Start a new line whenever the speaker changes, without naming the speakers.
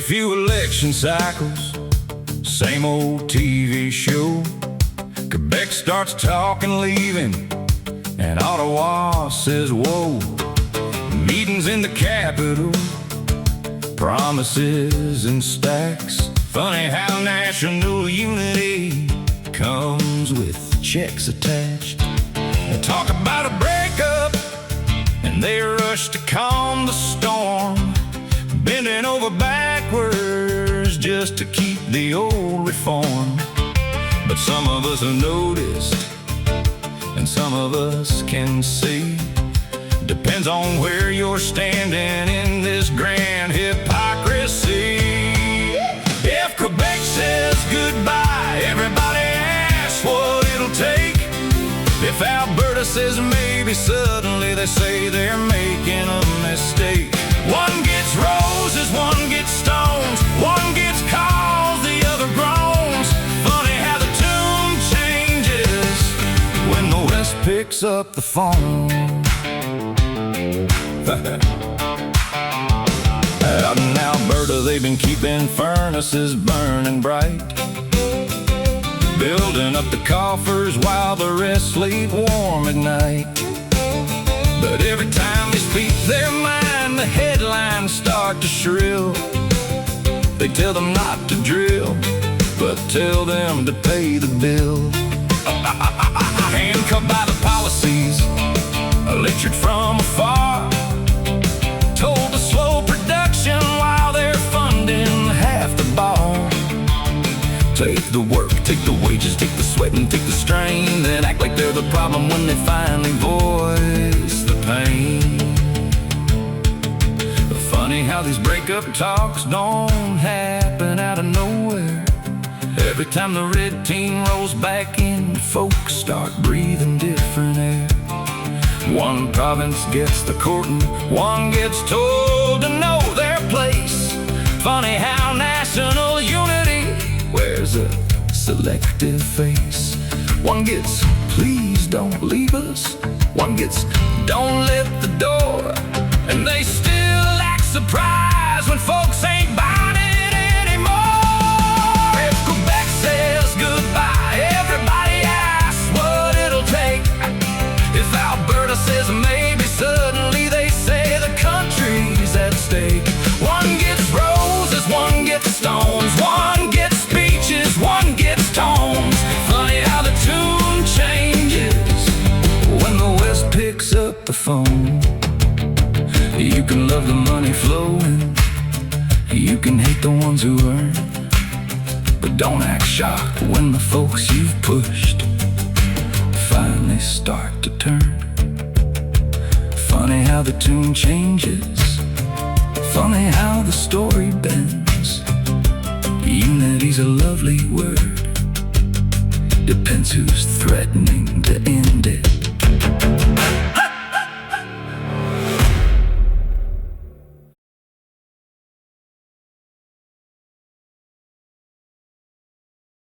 few election cycles, same old TV show. Quebec starts talking leaving, and Ottawa says whoa. Meetings in the capital, promises in stacks. Funny how national unity comes with checks attached. They talk about a breakup, and they rush to calm the storm, bending over backwards just to keep the old reform. But some of us have noticed, and some of us can see. Depends on where you're standing in this grand hypocrisy. If Quebec says goodbye, everybody asks what it'll take. If Alberta says maybe, suddenly they say they're making a mistake. One gets roses, one gets stones, one gets calls, the other groans. Funny how the tune changes when the West picks up the phone. Out in Alberta, they've been keeping furnaces burning bright, building up the coffers while the rest sleep warm at night. But every time they speak their mind, the headlines start to shrill. They tell them not to drill, but tell them to pay the bill. Handcuffed by the policies, lectured from afar, told to slow production while they're funding half the bar. Take the work, take the wages, take the sweat and take the strain, then act like they're the problem when they finally voice the pain. Funny how these breakup talks don't happen out of nowhere. Every time the red team rolls back in, folks start breathing different air. One province gets the courting, one gets told to know their place. Funny how national unity wears a selective face. One gets, please don't leave us. One gets, don't let the door. And they still act surprised when folks ain't buying it anymore. If Quebec says goodbye, everybody asks what it'll take. If Alberta says maybe, suddenly they say the country's at stake. One gets roses, one gets stones, one gets speeches, one gets tones. Funny how the tune changes when the West picks up the phone. You can love the money flowing, you can hate the ones who earn, but don't act shocked when the folks you've pushed finally start to turn. Funny how the tune changes, funny how the story bends. Unity's a lovely word, depends who's threatening to